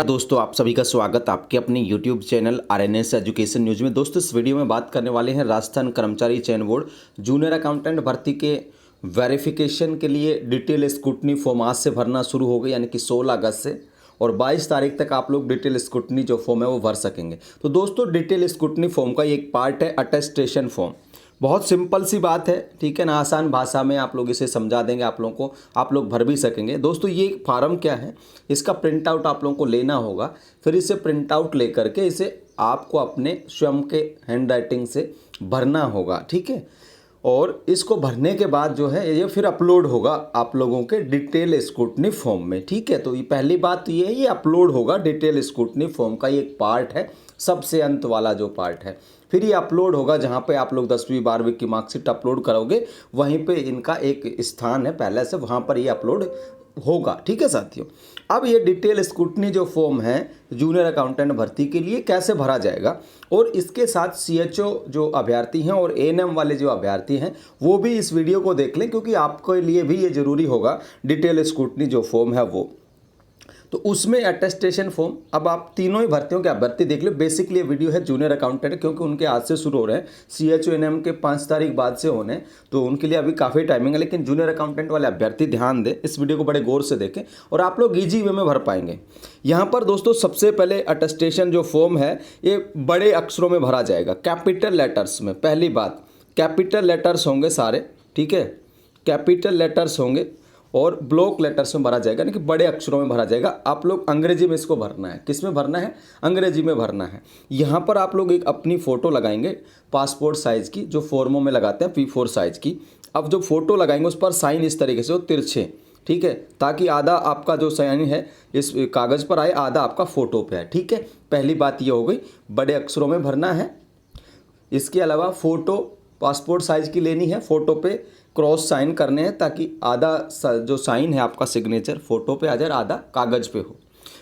दोस्तों, आप सभी का स्वागत आपके अपने YouTube channel RNS education news में। दोस्तों, इस वीडियो में बात करने वाले हैं राजस्थान कर्मचारी चयन बोर्ड जूनियर अकाउंटेंट भर्ती के वेरिफिकेशन के लिए डिटेल स्क्रूटनी फॉर्म आज से भरना शुरू हो गई, यानी कि 16 अगस्त से, और 22 तारीख तक आप लोग डिटेल स्क्रूटनी जो फॉर्म है वो भर सकेंगे। तो दोस्तों, डिटेल स्क्रूटनी फॉर्म का एक पार्ट है अटेस्टेशन फॉर्म। बहुत सिंपल सी बात है, ठीक है ना, आसान भाषा में आप लोग इसे समझा देंगे आप लोगों को, आप लोग भर भी सकेंगे। दोस्तों, ये फार्म क्या है, इसका प्रिंट आउट आप लोगों को लेना होगा। फिर इसे प्रिंट आउट लेकर के इसे आपको अपने स्वयं के हैंड राइटिंग से भरना होगा, ठीक है। और इसको भरने के बाद जो है ये फिर अपलोड होगा आप लोगों के डिटेल स्क्रूटनी फॉर्म में, ठीक है। तो ये पहली बात तो ये है, ये अपलोड होगा डिटेल स्क्रूटनी फॉर्म का, ये एक पार्ट है, सबसे अंत वाला जो पार्ट है। फिर ये अपलोड होगा जहाँ पे आप लोग 10वीं 12वीं की मार्कशीट अपलोड करोगे, वहीं पे इनका एक स्थान है पहले से, वहाँ पर ये अपलोड होगा, ठीक है साथियों। अब ये डिटेल स्क्रूटनी जो फॉर्म है जूनियर अकाउंटेंट भर्ती के लिए कैसे भरा जाएगा, और इसके साथ CHO जो अभ्यर्थी हैं और ANM वाले जो अभ्यर्थी हैं वो भी इस वीडियो को देख लें, क्योंकि आपके लिए भी ये ज़रूरी होगा डिटेल स्क्रूटनी जो फॉर्म है वो। तो उसमें अटेस्टेशन फॉर्म, अब आप तीनों ही भर्तियों के अभ्यर्थी देख लो। बेसिकली ये वीडियो है जूनियर अकाउंटेंट, क्योंकि उनके आज से शुरू हो रहे हैं, CHO ANM के 5 तारीख बाद से होने, तो उनके लिए अभी काफ़ी टाइमिंग है। लेकिन जूनियर अकाउंटेंट वाले अभ्यर्थी ध्यान दें, इस वीडियो को बड़े गौर से देखें और आप लोग ईजी वे में भर पाएंगे। यहाँ पर दोस्तों सबसे पहले अटेस्टेशन जो फॉर्म है ये बड़े अक्षरों में भरा जाएगा, कैपिटल लेटर्स में। पहली बात, कैपिटल लेटर्स होंगे सारे, ठीक है, कैपिटल लेटर्स होंगे और ब्लॉक लेटर्स में भरा जाएगा, यानी कि बड़े अक्षरों में भरा जाएगा। आप लोग अंग्रेजी में इसको भरना है। किस में भरना है? अंग्रेजी में भरना है। यहाँ पर आप लोग एक अपनी फ़ोटो लगाएंगे पासपोर्ट साइज़ की, जो फॉर्मों में लगाते हैं P4 साइज़ की। अब जो फ़ोटो लगाएंगे उस पर साइन इस तरीके से हो, तिरछे, ठीक है, ताकि आधा आपका जो साइन है इस कागज़ पर आए, आधा आपका फ़ोटो पे है, ठीक है। पहली बात ये हो गई, बड़े अक्षरों में भरना है। इसके अलावा फ़ोटो पासपोर्ट साइज़ की लेनी है, फ़ोटो पे क्रॉस साइन करने हैं, ताकि आधा जो साइन है आपका सिग्नेचर फ़ोटो पे आ जाए, आधा कागज़ पे हो।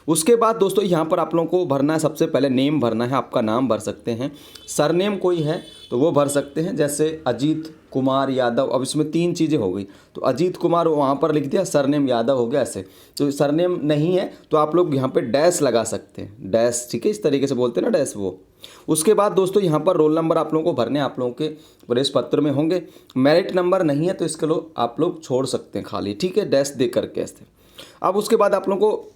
उसके बाद दोस्तों यहाँ पर आप लोगों को भरना है, सबसे पहले नेम भरना है। आपका नाम भर सकते हैं, सरनेम कोई है तो वो भर सकते हैं, जैसे अजीत कुमार यादव। अब इसमें 3 चीज़ें हो गई, तो अजीत कुमार वहाँ पर लिख दिया, सरनेम यादव हो गया ऐसे। तो सरनेम नहीं है तो आप लोग यहाँ पे डैश लगा सकते हैं, डैश, ठीक है, इस तरीके से बोलते हैं ना, डैश वो। उसके बाद दोस्तों यहाँ पर रोल नंबर आप लोगों को भरने, आप लोगों के प्रवेश पत्र में होंगे। मेरिट नंबर नहीं है तो इसके लो आप लोग छोड़ सकते हैं खाली, ठीक है, डैश दे करके ऐसे। अब उसके बाद आप लोगों को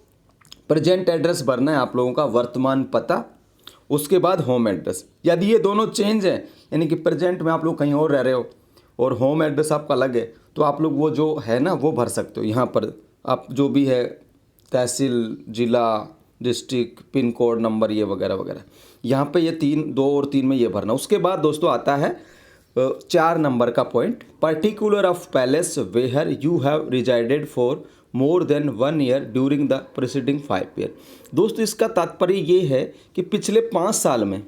प्रेजेंट एड्रेस भरना है, आप लोगों का वर्तमान पता। उसके बाद होम एड्रेस, यदि ये दोनों चेंज है, यानी कि प्रेजेंट में आप लोग कहीं और रह रहे हो और होम एड्रेस आपका अलग है, तो आप लोग वो जो है ना वो भर सकते हो। यहाँ पर आप जो भी है, तहसील, जिला, डिस्ट्रिक्ट, पिन कोड, नंबर, ये वगैरह वगैरह, यहाँ पे ये 2 और 3 में ये भरना। उसके बाद दोस्तों आता है 4 नंबर का point, particular of places where you have resided for more than 1 year during the preceding 5 year. दोस्तों इसका तात्पर्य ये है कि पिछले 5 साल में,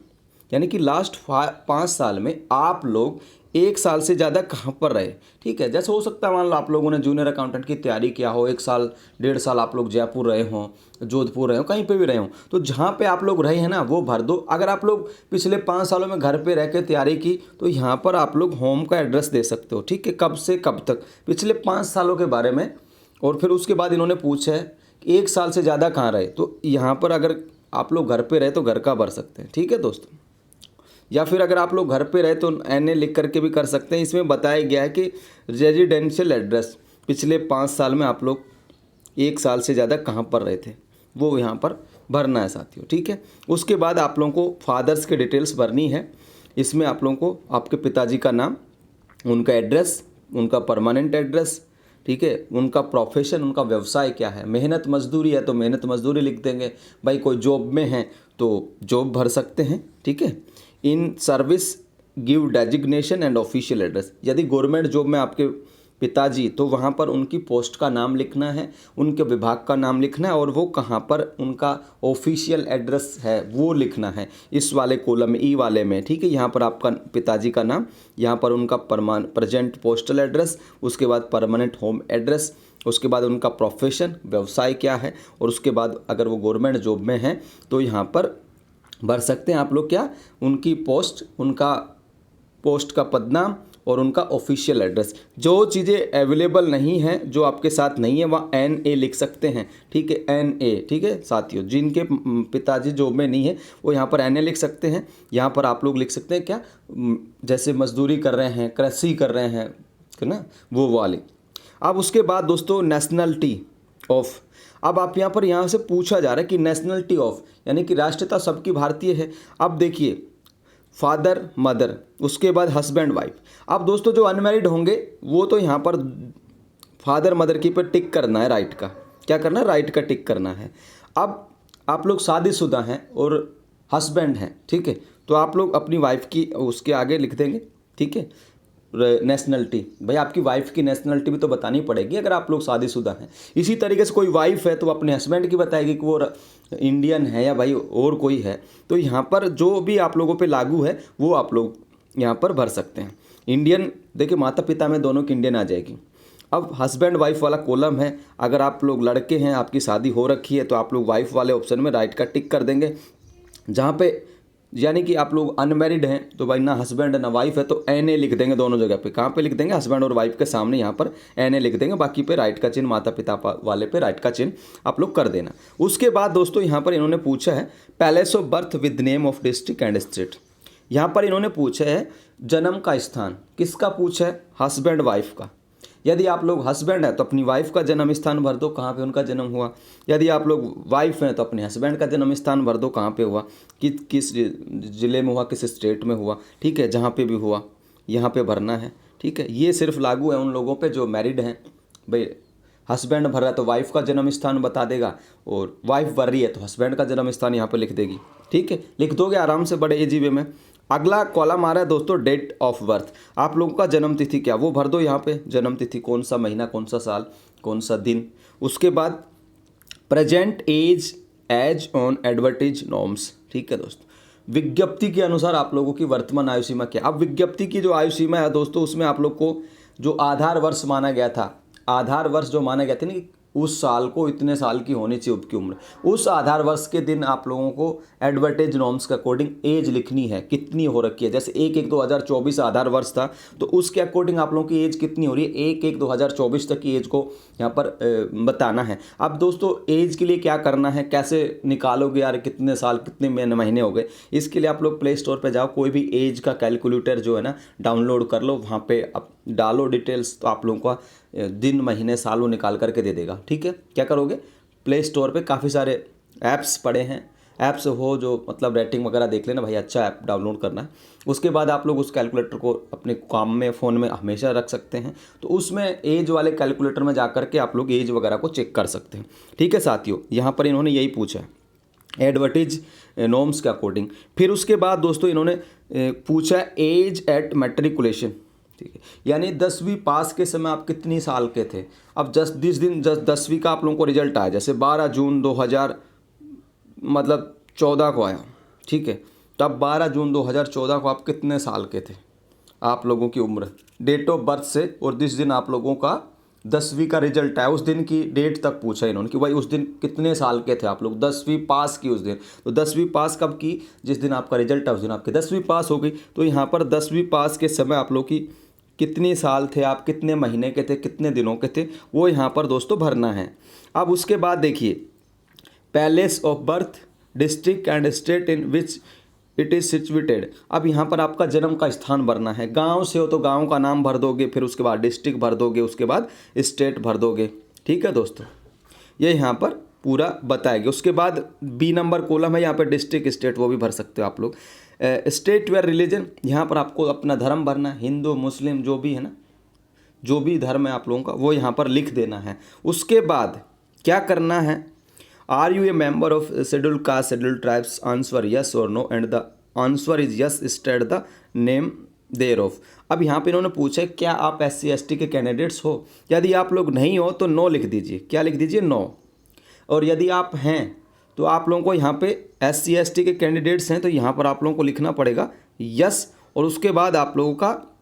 यानी कि लास्ट 5 साल में आप लोग 1 साल से ज़्यादा कहाँ पर रहे, ठीक है। जैसे हो सकता है मान लो आप लोगों ने जूनियर अकाउंटेंट की तैयारी किया हो, 1 साल 1.5 साल आप लोग जयपुर रहे हों, जोधपुर रहे हो, कहीं पे भी रहे हों, तो जहाँ पे आप लोग रहे हैं ना वो भर दो। अगर आप लोग पिछले 5 सालों में घर पे रह के तैयारी की तो यहाँ पर आप लोग होम का एड्रेस दे सकते हो, ठीक है, कब से कब तक, पिछले 5 सालों के बारे में। और फिर उसके बाद इन्होंने पूछा है कि 1 साल से ज़्यादा कहाँ रहे, तो यहाँ पर अगर आप लोग घर पे रहे तो घर का भर सकते हैं, ठीक है दोस्तों। या फिर अगर आप लोग घर पे रहे तो NA लिख करके भी कर सकते हैं। इसमें बताया गया है कि रेजिडेंशियल एड्रेस, पिछले 5 साल में आप लोग 1 साल से ज़्यादा कहाँ पर रहे थे वो यहाँ पर भरना है साथियों, ठीक है। उसके बाद आप लोगों को फादर्स के डिटेल्स भरनी है। इसमें आप लोगों को आपके पिताजी का नाम, उनका एड्रेस, उनका परमानेंट एड्रेस, ठीक है, उनका प्रोफेशन, उनका व्यवसाय क्या है। मेहनत मजदूरी है तो मेहनत मजदूरी लिख देंगे, भाई कोई जॉब में है तो जॉब भर सकते हैं, ठीक है। In service give designation and official address, यदि गवर्नमेंट जॉब में आपके पिताजी, तो वहाँ पर उनकी पोस्ट का नाम लिखना है, उनके विभाग का नाम लिखना है, और वो कहाँ पर उनका ऑफिशियल एड्रेस है वो लिखना है, इस वाले कॉलम में, ई वाले में, ठीक है। यहाँ पर आपका पिताजी का नाम, यहाँ पर उनका प्रेजेंट पोस्टल एड्रेस, उसके बाद परमानेंट होम एड्रेस, उसके बाद उनका प्रोफेशन, व्यवसाय क्या है, और उसके बाद अगर वो गवर्नमेंट जॉब में हैं तो यहाँ पर भर सकते हैं आप लोग क्या, उनकी पोस्ट, उनका पोस्ट का पदनाम, और उनका ऑफिशियल एड्रेस। जो चीज़ें अवेलेबल नहीं हैं, जो आपके साथ नहीं है, वहाँ NA लिख सकते हैं, ठीक है, NA, ठीक है साथियों। जिनके पिताजी जॉब में नहीं है वो यहाँ पर NA लिख सकते हैं। यहाँ पर आप लोग लिख सकते हैं क्या, जैसे मजदूरी कर रहे हैं, कृषि कर रहे हैं, है ना, वो वाले। अब उसके बाद दोस्तों नेशनलिटी ऑफ, अब आप यहाँ से पूछा जा रहा है कि नेशनलिटी ऑफ यानी कि राष्ट्रीयता सबकी भारतीय है। अब देखिए फादर मदर, उसके बाद हस्बैंड वाइफ। अब दोस्तों जो अनमैरिड होंगे वो तो यहाँ पर फादर मदर की पर टिक करना है, राइट का क्या करना है, राइट का टिक करना है। अब आप लोग शादीशुदा हैं और हस्बैंड हैं, ठीक है, तो आप लोग अपनी वाइफ की उसके आगे लिख देंगे, ठीक है। नेशनलिटी, भाई आपकी वाइफ की नेशनलिटी भी तो बतानी पड़ेगी अगर आप लोग शादीशुदा हैं। इसी तरीके से कोई वाइफ है तो वो अपने हस्बैंड की बताएगी कि वो इंडियन है या भाई और कोई है। तो यहाँ पर जो भी आप लोगों पे लागू है वो आप लोग यहाँ पर भर सकते हैं। इंडियन, देखिए माता पिता में दोनों की इंडियन आ जाएगी। अब हस्बैंड वाइफ वाला कॉलम है, अगर आप लोग लड़के हैं, आपकी शादी हो रखी है, तो आप लोग वाइफ वाले ऑप्शन में राइट का टिक कर देंगे। जहाँ पे यानी कि आप लोग अनमैरिड हैं तो भाई ना हस्बैंड ना वाइफ है तो NA लिख देंगे दोनों जगह पे। कहाँ पे लिख देंगे, हस्बैंड और वाइफ के सामने यहाँ पर NA लिख देंगे, बाकी पे राइट का चिन्ह, माता पिता वाले पे राइट का चिन्ह आप लोग कर देना। उसके बाद दोस्तों यहाँ पर इन्होंने पूछा है palace of birth with name of district and state. यहाँ पर इन्होंने पूछा है जन्म का स्थान, किसका पूछा है, हस्बैंड वाइफ का। यदि आप लोग हस्बैंड हैं तो अपनी वाइफ का जन्म स्थान भर दो, कहाँ पे उनका जन्म हुआ। यदि आप लोग वाइफ हैं तो अपने हस्बैंड का जन्म स्थान भर दो, कहाँ पे हुआ, किस ज़िले में हुआ, किस स्टेट में हुआ, ठीक है, जहाँ पे भी हुआ यहाँ पे भरना है, ठीक है। ये सिर्फ लागू है उन लोगों पे जो मैरिड हैं। भाई हस्बैंड भर रहा है तो वाइफ का जन्म स्थान बता देगा, और वाइफ भर रही है तो हस्बैंड का जन्म स्थान यहाँ पर लिख देगी, ठीक है, लिख दोगे आराम से, बड़े इजी वे में। अगला कॉलम आ रहा है दोस्तों डेट ऑफ बर्थ, आप लोगों का जन्म तिथि क्या, वो भर दो यहाँ पे, जन्म तिथि कौन सा महीना, कौन सा साल, कौन सा दिन। उसके बाद present age on advertise norms, ठीक है दोस्तों, विज्ञप्ति के अनुसार आप लोगों की वर्तमान आयु सीमा क्या। अब विज्ञप्ति की जो आयु सीमा है दोस्तों, उसमें आप लोग को जो आधार वर्ष माना गया था, आधार वर्ष जो माना गया था ना, उस साल को इतने साल की होनी चाहिए उसकी उम्र, उस आधार वर्ष के दिन आप लोगों को एडवर्टाइज नॉर्म्स के अकॉर्डिंग एज लिखनी है, कितनी हो रखी है। जैसे 1/1/2024 आधार वर्ष था तो उसके अकॉर्डिंग आप लोगों की एज कितनी हो रही है, 1/1/2024 तक की एज को यहाँ पर बताना है। अब दोस्तों एज के लिए क्या करना है, कैसे निकालोगे यार, कितने साल कितने महीने हो गए, इसके लिए आप लोग प्ले स्टोर पर जाओ, कोई भी एज का कैलकुलेटर जो है ना डाउनलोड कर लो, वहाँ पे आप डालो डिटेल्स, तो आप लोगों का दिन महीने साल वो निकाल करके दे देगा, ठीक है। क्या करोगे, प्ले स्टोर पे काफ़ी सारे ऐप्स पड़े हैं, ऐप्स हो जो मतलब रेटिंग वगैरह देख लेना भाई, अच्छा ऐप डाउनलोड करना है। उसके बाद आप लोग उस कैलकुलेटर को अपने काम में फ़ोन में हमेशा रख सकते हैं, तो उसमें एज वाले कैलकुलेटर में जा करके आप लोग एज वगैरह को चेक कर सकते हैं, ठीक है साथियों। यहाँ पर इन्होंने यही पूछा है एडवर्टीज नॉर्म्स के अकॉर्डिंग। फिर उसके बाद दोस्तों इन्होंने पूछा एज एट मैट्रिकुलेशन, ठीक है, यानी 10वीं पास के समय आप कितनी साल के थे। अब जिस दिन 10वीं का आप लोगों को रिजल्ट आया, जैसे 12 जून 2014 को आया, ठीक है, तो अब 12 जून 2014 को आप कितने साल के थे, आप लोगों की उम्र, डेट ऑफ बर्थ से, और जिस दिन आप लोगों का 10वीं का रिजल्ट आया उस दिन की डेट तक पूछा इन्होंने कि भाई उस दिन कितने साल के थे आप लोग, 10वीं पास की उस दिन। तो 10वीं पास कब की, जिस दिन आपका रिजल्ट आया उस दिन आपकी 10वीं पास हो गई। तो यहाँ पर 10वीं पास के समय आप लोग की कितने साल थे, आप कितने महीने के थे, कितने दिनों के थे, वो यहाँ पर दोस्तों भरना है। अब उसके बाद देखिए palace of birth district and state in which it is situated. अब यहाँ पर आपका जन्म का स्थान भरना है, गांव से हो तो गांव का नाम भर दोगे, फिर उसके बाद डिस्ट्रिक्ट भर दोगे, उसके बाद स्टेट भर दोगे, ठीक है दोस्तों, ये यहाँ पर पूरा बताएंगे। उसके बाद B नंबर कॉलम है, यहाँ पर डिस्ट्रिक्ट स्टेट वो भी भर सकते हो आप लोग। स्टेट वेयर रिलीजन, यहाँ पर आपको अपना धर्म भरना है, हिंदू मुस्लिम जो भी है ना, जो भी धर्म है आप लोगों का वो यहाँ पर लिख देना है। उसके बाद क्या करना है, are you a member of scheduled caste scheduled tribes, answer yes और no and the answer is yes, state the name thereof. अब यहाँ पे इन्होंने पूछा क्या आप SC ST के कैंडिडेट्स हो, यदि आप लोग नहीं हो तो नो लिख दीजिए, क्या लिख दीजिए, नो। और यदि आप हैं तो आप लोगों को यहाँ पे SC ST के कैंडिडेट्स हैं तो यहाँ पर आप लोगों को लिखना पड़ेगा यस, और उसके बाद आप लोगों का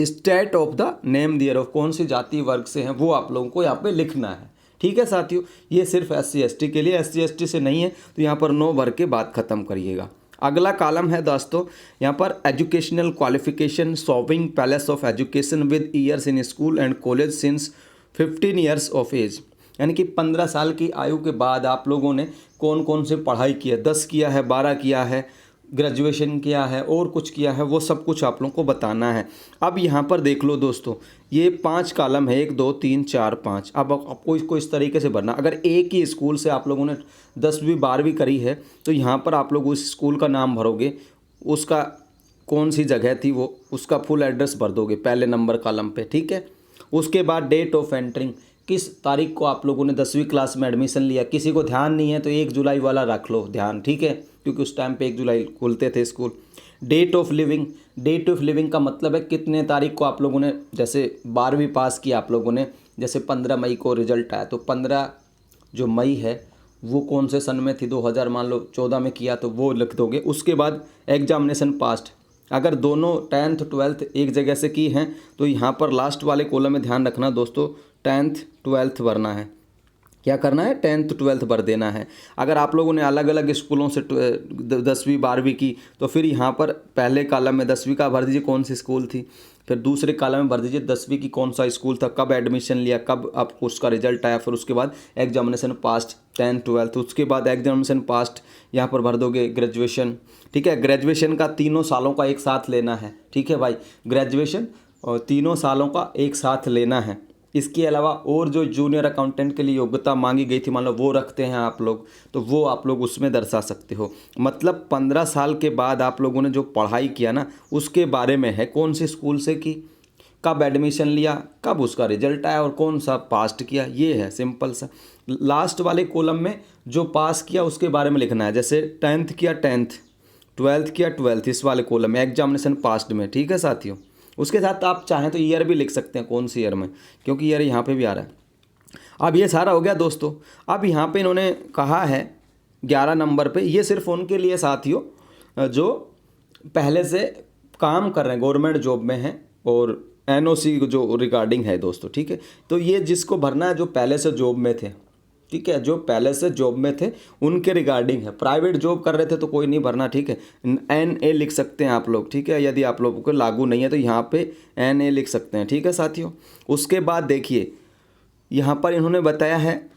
state of the name thereof, कौन सी जाति वर्ग से हैं वो आप लोगों को यहाँ पे लिखना है, ठीक है साथियों। ये सिर्फ SC ST के लिए, SC ST से नहीं है तो यहाँ पर नो भर के बात ख़त्म करिएगा। अगला कॉलम है दोस्तों यहाँ पर educational qualification showing places of education with years in school and college since 15 years of age, यानी कि 15 साल की आयु के बाद आप लोगों ने कौन कौन से पढ़ाई किया, 10 किया है, 12 किया है, ग्रेजुएशन किया है और कुछ किया है, वो सब कुछ आप लोगों को बताना है। अब यहाँ पर देख लो दोस्तों, ये 5 कॉलम है, 1 2 3 4 5। अब आपको इसको इस तरीके से भरना। अगर एक ही स्कूल से आप लोगों ने 10वीं 12वीं करी है तो यहाँ पर आप लोग उस स्कूल का नाम भरोगे, उसका कौन सी जगह थी वो, उसका फुल एड्रेस भर दोगे पहले नंबर कॉलम पे, ठीक है। उसके बाद डेट ऑफ एंट्रिंग, किस तारीख को आप लोगों ने 10वीं क्लास में एडमिशन लिया। किसी को ध्यान नहीं है तो 1 जुलाई वाला रख लो ध्यान, ठीक है, क्योंकि उस टाइम पे 1 जुलाई खुलते थे school. Date of living, date of living का मतलब है कितने तारीख को आप लोगों ने, जैसे 12वीं पास किया आप लोगों ने, जैसे 15 मई को रिजल्ट आया तो 15 जो मई है वो कौन से सन में थी, 2000 मान लो 14 में किया तो वो लिख दोगे। उसके बाद एग्जामिनेशन पास्ट, अगर दोनों 10th 12th एक जगह से की हैं तो यहाँ पर लास्ट वाले कॉलम में ध्यान रखना दोस्तों 10th 12th भरना है। क्या करना है, 10th 12th भर देना है। अगर आप लोगों ने अलग अलग स्कूलों से 10वीं 12वीं की तो फिर यहाँ पर पहले कॉलम में 10वीं का भर दीजिए कौन सी स्कूल थी, फिर दूसरे कॉलम में भर दीजिए 10वीं की कौन सा स्कूल था, कब एडमिशन लिया, कब आपको उसका रिजल्ट आया, फिर उसके बाद एग्जामिनेशन पास्ट 10th 12th, उसके बाद एग्जामिनेशन पास्ट यहाँ पर भर दोगे ग्रेजुएशन, ठीक है। ग्रेजुएशन का 3 सालों का एक साथ लेना है, ठीक है भाई, ग्रेजुएशन और 3 सालों का एक साथ लेना है। इसके अलावा और जो जूनियर अकाउंटेंट के लिए योग्यता मांगी गई थी मान लो वो रखते हैं आप लोग, तो वो आप लोग उसमें दर्शा सकते हो। मतलब 15 साल के बाद आप लोगों ने जो पढ़ाई किया ना उसके बारे में है, कौन से स्कूल से की, कब एडमिशन लिया, कब उसका रिजल्ट आया और कौन सा पास किया, ये है सिंपल सा। लास्ट वाले कॉलम में जो पास किया उसके बारे में लिखना है, जैसे 10th किया 10th, 12th किया 12th, इस वाले कॉलम में एग्जामिनेशन पास्ट में, ठीक है साथियों। उसके साथ आप चाहें तो ईयर भी लिख सकते हैं, कौन सी ईयर में, क्योंकि ईयर यहाँ पे भी आ रहा है। अब ये सारा हो गया दोस्तों। अब यहाँ पे इन्होंने कहा है 11 नंबर पे, ये सिर्फ उनके लिए साथियों जो पहले से काम कर रहे हैं, गवर्नमेंट जॉब में हैं और एनओसी जो रिगार्डिंग है दोस्तों, ठीक है। तो ये जिसको भरना है जो पहले से जॉब में थे, ठीक है, जो पहले से जॉब में थे उनके रिगार्डिंग है। प्राइवेट जॉब कर रहे थे तो कोई नहीं भरना, ठीक है, NA लिख सकते हैं आप लोग, ठीक है। यदि आप लोगों को लागू नहीं है तो यहाँ पे NA लिख सकते हैं, ठीक है साथियों। उसके बाद देखिए यहाँ पर इन्होंने बताया है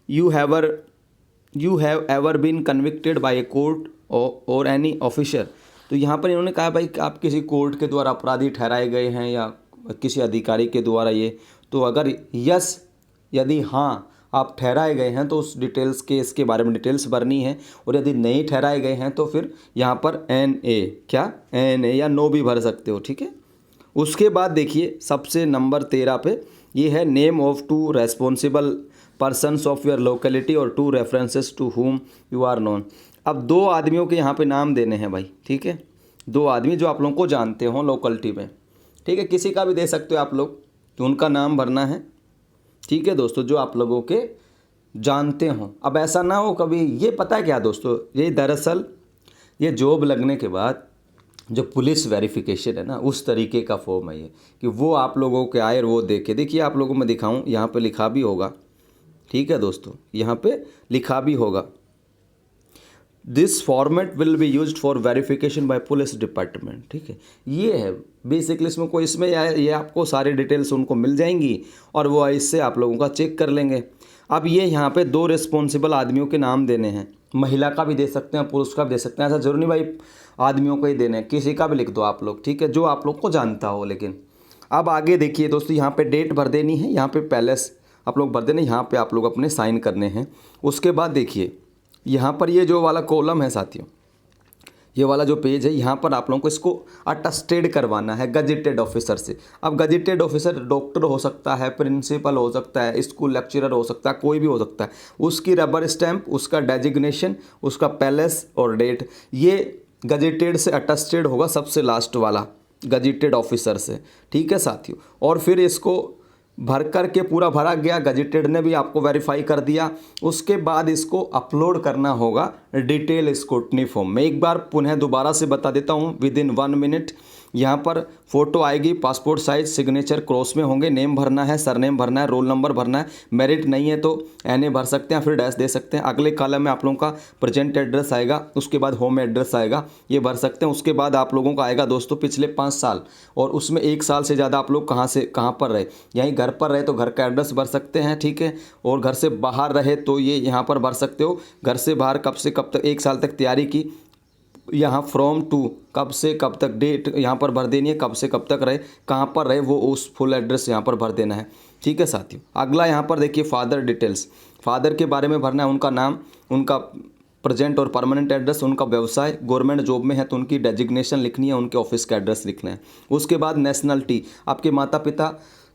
you have ever been convicted by a court और एनी ऑफिसर। तो यहाँ पर इन्होंने कहा भाई आप किसी कोर्ट के द्वारा अपराधी ठहराए गए हैं या किसी अधिकारी के द्वारा, ये तो अगर यस, यदि हाँ आप ठहराए गए हैं तो उस डिटेल्स केस के बारे में डिटेल्स भरनी है, और यदि नहीं ठहराए गए हैं तो फिर यहाँ पर NA, क्या NA या नो भी भर सकते हो, ठीक है। उसके बाद देखिए सबसे नंबर 13 पे ये है name of 2 responsible persons of your locality और 2 references to whom you are known. अब 2 आदमियों के यहाँ पे नाम देने हैं भाई, ठीक है, 2 आदमी जो आप लोगों को जानते हो लोकेलिटी में, ठीक है, किसी का भी दे सकते हो आप लोग, तो उनका नाम भरना है, ठीक है दोस्तों, जो आप लोगों के जानते हो। अब ऐसा ना हो कभी, ये पता है क्या दोस्तों, ये दरअसल ये जॉब लगने के बाद जो पुलिस वेरिफिकेशन है ना उस तरीके का फॉर्म है ये, कि वो आप लोगों के आए और वो देखे। देखिए आप लोगों में दिखाऊं, यहाँ पे लिखा भी होगा, ठीक है दोस्तों, यहाँ पे लिखा भी होगा this format will be used for verification bye police department, ठीक है। ये है बेसिकली, इसमें कोई इसमें ये आपको सारी डिटेल्स उनको मिल जाएंगी और वो इससे आप लोगों का चेक कर लेंगे। अब ये यहाँ पे 2 रिस्पॉन्सिबल आदमियों के नाम देने हैं, महिला का भी दे सकते हैं, पुरुष का भी दे सकते हैं, ऐसा जरूरी नहीं भाई आदमियों को ही देने हैं, किसी का भी लिख दो आप लोग, ठीक है, जो आप लोग को जानता हो। लेकिन अब आगे देखिए दोस्तों, यहाँ पे डेट भर देनी है, यहाँ पे पैलेस आप लोग भर देने, यहाँ पे आप लोग अपने साइन करने हैं। उसके बाद देखिए यहाँ पर ये जो वाला कॉलम है साथियों, ये वाला जो पेज है, यहाँ पर आप लोगों को इसको अटेस्टेड करवाना है गजेटेड ऑफिसर से। अब गजेटेड ऑफिसर डॉक्टर हो सकता है, प्रिंसिपल हो सकता है, स्कूल लेक्चरर हो सकता है, कोई भी हो सकता है। उसकी रबर स्टैंप, उसका डेजिग्नेशन, उसका पैलेस और डेट, ये गजेटेड से अटेस्टेड होगा सबसे लास्ट वाला गजेटेड ऑफिसर से, ठीक है साथियों। और फिर इसको भर कर के पूरा भरा गया, गजेटेड ने भी आपको वेरीफाई कर दिया। उसके बाद इसको अपलोड करना होगा डिटेल स्क्रूटनी फॉर्म में। एक बार पुनः दोबारा से बता देता हूँ, विद इन 1 मिनट यहाँ पर फ़ोटो आएगी, पासपोर्ट साइज, सिग्नेचर क्रॉस में होंगे, नेम भरना है, सरनेम भरना है, रोल नंबर भरना है। मेरिट नहीं है तो NA भर सकते हैं, फिर डैश दे सकते हैं। अगले कॉलम में आप लोगों का प्रेजेंट एड्रेस आएगा, उसके बाद होम एड्रेस आएगा, ये भर सकते हैं। उसके बाद आप लोगों का आएगा दोस्तों पिछले 5 साल, और उसमें 1 साल से ज़्यादा आप लोग कहाँ पर रहे। यहीं घर पर रहे तो घर का एड्रेस भर सकते हैं, ठीक है। और घर से बाहर रहे तो ये यहाँ पर भर सकते हो। घर से बाहर कब से कब तक 1 साल तक तैयारी की, यहाँ फ्रॉम टू कब से कब तक, डेट यहाँ पर भर देनी है, कब से कब तक रहे, कहाँ पर रहे, वो उस फुल एड्रेस यहाँ पर भर देना है, ठीक है साथियों। अगला यहाँ पर देखिए फादर डिटेल्स, फादर के बारे में भरना है, उनका नाम, उनका प्रेजेंट और परमानेंट एड्रेस, उनका व्यवसाय, गवर्नमेंट जॉब में है तो उनकी डेजिग्नेशन लिखनी है, उनके ऑफिस का एड्रेस लिखना है। उसके बाद नेशनलिटी, आपके माता पिता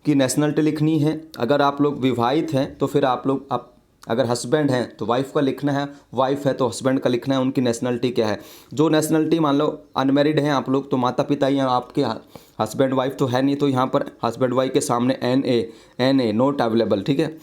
की नेशनलिटी लिखनी है। अगर आप लोग विवाहित हैं तो फिर आप अगर हस्बैंड हैं तो वाइफ का लिखना है, वाइफ है तो हस्बैंड का लिखना है, उनकी नेशनलिटी क्या है। जो नेशनलिटी मान लो अनमेरिड हैं आप लोग तो माता पिता ही हैं आपके, हस्बैंड वाइफ तो है नहीं, तो यहाँ पर हस्बैंड वाइफ के सामने NA नॉट अवेलेबल, ठीक है।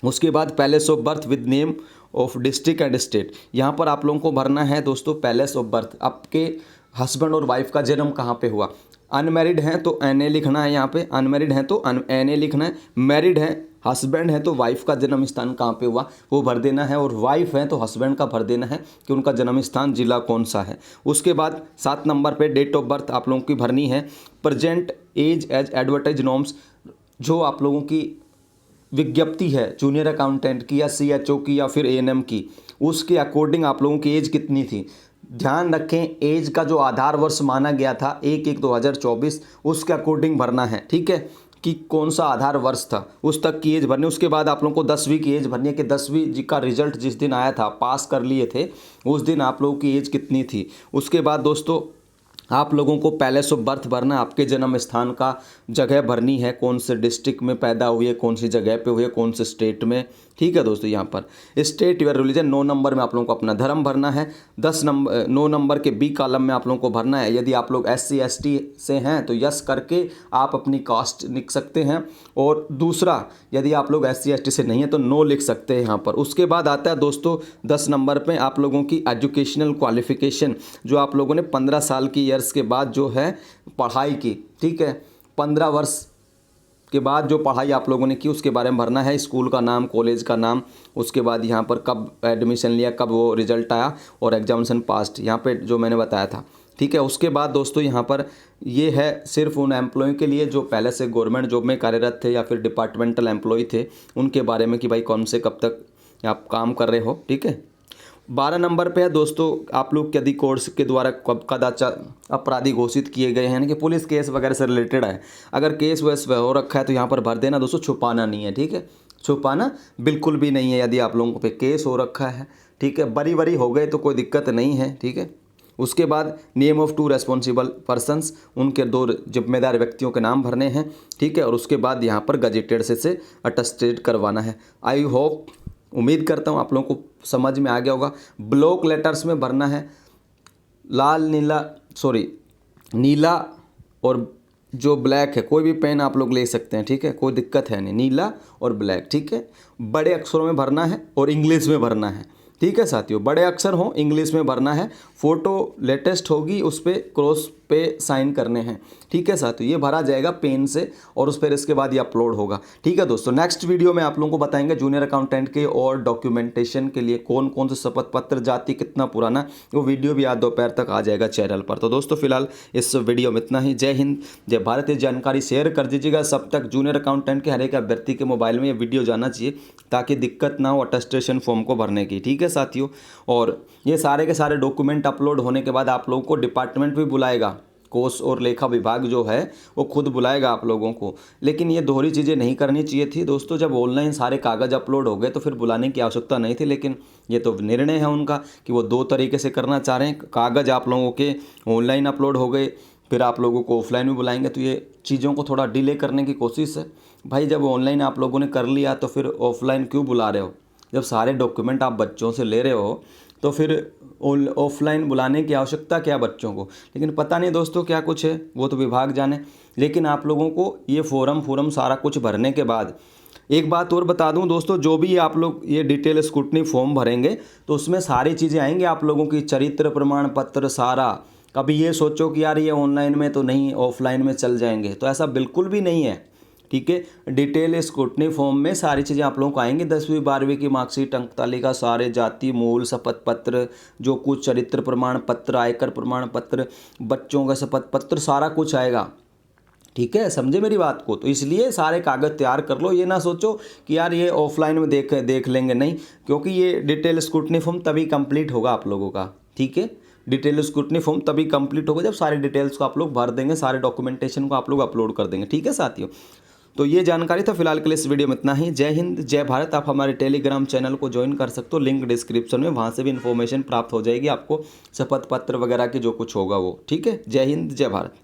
उसके बाद palace of birth with name of district and state, यहाँ पर आप लोगों को भरना है दोस्तों पैलेस ऑफ बर्थ, आपके हस्बैंड और वाइफ का जन्म कहाँ पे हुआ। अनमैरिड हैं तो NA लिखना है, यहाँ पे अनमैरिड हैं तो NA लिखना है। मैरिड है, हस्बैंड है तो वाइफ का जन्म स्थान कहाँ पे हुआ वो भर देना है, और वाइफ है तो हस्बैंड का भर देना है कि उनका जन्म स्थान जिला कौन सा है। उसके बाद 7 नंबर पे डेट ऑफ बर्थ आप लोगों की भरनी है। Present age as advertise norms, जो आप लोगों की विज्ञप्ति है जूनियर अकाउंटेंट की या CHO की या फिर ANM की, उसके अकॉर्डिंग आप लोगों की एज कितनी थी। ध्यान रखें एज का जो आधार वर्ष माना गया था 1/1/2024, उसके अकॉर्डिंग भरना है, ठीक है, कि कौन सा आधार वर्ष था उस तक की एज भरनी। उसके बाद आप लोगों को 10वीं की एज भरनी है कि 10वीं का रिजल्ट जिस दिन आया था, पास कर लिए थे, उस दिन आप लोगों की एज कितनी थी। उसके बाद दोस्तों आप लोगों को पैलेस ऑफ बर्थ भरना, आपके जन्म स्थान का जगह भरनी है, कौन से डिस्ट्रिक्ट में पैदा हुई है, कौन सी जगह पे हुई है, कौन से स्टेट में, ठीक है दोस्तों। यहाँ पर स्टेट योर रिलीजन, 9 नंबर में आप लोगों को अपना धर्म भरना है। 9 नंबर के B कॉलम में आप लोगों को भरना है, यदि आप लोग SC ST से हैं तो यस करके आप अपनी कास्ट लिख सकते हैं, और दूसरा यदि आप लोग SC ST से नहीं है तो नो लिख सकते हैं यहाँ पर। उसके बाद आता है दोस्तों 10 नंबर पे आप लोगों की एजुकेशनल क्वालिफिकेशन, जो आप लोगों ने 15 साल की ईयर्स के बाद जो है पढ़ाई की, ठीक है, 15 वर्ष के बाद जो पढ़ाई आप लोगों ने की उसके बारे में भरना है, स्कूल का नाम, कॉलेज का नाम, उसके बाद यहाँ पर कब एडमिशन लिया, कब वो रिजल्ट आया, और एग्जामिनेशन पास्ड, यहाँ पे जो मैंने बताया था, ठीक है। उसके बाद दोस्तों यहाँ पर ये है सिर्फ उन एम्प्लॉय के लिए जो पहले से गवर्नमेंट जॉब में कार्यरत थे या फिर डिपार्टमेंटल एम्प्लॉय थे, उनके बारे में कि भाई कौन से कब तक आप काम कर रहे हो, ठीक है। 12 नंबर पे है दोस्तों आप लोग यदि कोर्ट के द्वारा कदाचार अपराधी घोषित किए गए हैं, यानी कि पुलिस केस वगैरह से रिलेटेड है, अगर केस वैस हो रखा है तो यहाँ पर भर देना दोस्तों, छुपाना नहीं है, ठीक है, छुपाना बिल्कुल भी नहीं है। यदि आप लोगों पे केस हो रखा है, ठीक है, बरी हो गए तो कोई दिक्कत नहीं है, ठीक है। उसके बाद नेम ऑफ 2 रेस्पॉन्सिबल पर्सनस, उनके 2 जिम्मेदार व्यक्तियों के नाम भरने हैं, ठीक है। और उसके बाद यहाँ पर गजेटेड से अटेस्टेड करवाना है। आई होप, उम्मीद करता हूँ आप लोगों को समझ में आ गया होगा। ब्लॉक लेटर्स में भरना है, नीला और जो ब्लैक है, कोई भी पेन आप लोग ले सकते हैं, ठीक है, कोई दिक्कत है नहीं, नीला और ब्लैक, ठीक है। बड़े अक्षरों में भरना है और इंग्लिश में भरना है, ठीक है साथियों, बड़े अक्षर हो, इंग्लिश में भरना है। फ़ोटो लेटेस्ट होगी, उस पर क्रॉस पे साइन करने हैं, ठीक है साथियों। ये भरा जाएगा पेन से और उस पर इसके बाद ये अपलोड होगा, ठीक है दोस्तों। नेक्स्ट वीडियो में आप लोगों को बताएंगे जूनियर अकाउंटेंट के और डॉक्यूमेंटेशन के लिए कौन कौन से शपथ पत्र, जाति कितना पुराना, वो वीडियो भी आज दोपहर तक आ जाएगा चैनल पर। तो दोस्तों फिलहाल इस वीडियो में इतना ही। जय हिंद, जय भारत। ये जानकारी शेयर कर दीजिएगा सब तक, जूनियर अकाउंटेंट के हर एक अभ्यर्थी के मोबाइल में ये वीडियो जाना चाहिए ताकि दिक्कत ना हो अटेस्टेशन फॉर्म को भरने की, ठीक है साथियों। और ये सारे के सारे डॉक्यूमेंट अपलोड होने के बाद आप लोगों को डिपार्टमेंट भी बुलाएगा, कोष और लेखा विभाग जो है वो खुद बुलाएगा आप लोगों को। लेकिन ये दोहरी चीज़ें नहीं करनी चाहिए थी दोस्तों, जब ऑनलाइन सारे कागज़ अपलोड हो गए तो फिर बुलाने की आवश्यकता नहीं थी। लेकिन ये तो निर्णय है उनका कि वो 2 तरीके से करना चाह रहे हैं, कागज़ आप लोगों के ऑनलाइन अपलोड हो गए, फिर आप लोगों को ऑफलाइन भी बुलाएंगे, तो ये चीज़ों को थोड़ा डिले करने की कोशिश है। भाई जब ऑनलाइन आप लोगों ने कर लिया तो फिर ऑफलाइन क्यों बुला रहे हो? जब सारे डॉक्यूमेंट आप बच्चों से ले रहे हो तो फिर ऑफलाइन बुलाने की आवश्यकता क्या बच्चों को? लेकिन पता नहीं दोस्तों क्या कुछ है, वो तो विभाग जाने। लेकिन आप लोगों को ये फॉर्म सारा कुछ भरने के बाद एक बात और बता दूं दोस्तों, जो भी आप लोग ये डिटेल स्क्रूटनी फॉर्म भरेंगे तो उसमें सारी चीज़ें आएंगी आप लोगों की, चरित्र प्रमाण पत्र, सारा कभी ये सोचो कि यार ये ऑनलाइन में तो नहीं, ऑफलाइन में चल जाएंगे, तो ऐसा बिल्कुल भी नहीं है। ठीक है, डिटेल स्क्रूटनी फॉर्म में सारी चीज़ें आप लोगों को आएंगी। 10वीं 12वीं की मार्कशीट, अंक तालिका, सारे जाति मूल, शपथ पत्र, जो कुछ चरित्र प्रमाण पत्र, आयकर प्रमाण पत्र, बच्चों का शपथ पत्र, सारा कुछ आएगा। ठीक है, समझे मेरी बात को। तो इसलिए सारे कागज़ तैयार कर लो, ये ना सोचो कि यार ये ऑफलाइन में देख लेंगे, नहीं, क्योंकि ये डिटेल स्क्रूटनी फॉर्म तभी कंप्लीट होगा आप लोगों का। ठीक है, डिटेल स्क्रूटनी फॉर्म तभी कंप्लीट होगा जब सारे डिटेल्स को आप लोग भर देंगे, सारे डॉक्यूमेंटेशन को आप लोग अपलोड कर देंगे। ठीक है साथियों, तो ये जानकारी था फिलहाल के लिए इस वीडियो में इतना ही। जय हिंद, जय भारत। आप हमारे टेलीग्राम चैनल को ज्वाइन कर सकते हो, लिंक डिस्क्रिप्शन में, वहाँ से भी इन्फॉर्मेशन प्राप्त हो जाएगी आपको, शपथ पत्र वगैरह की जो कुछ होगा वो। ठीक है, जय हिंद, जय भारत।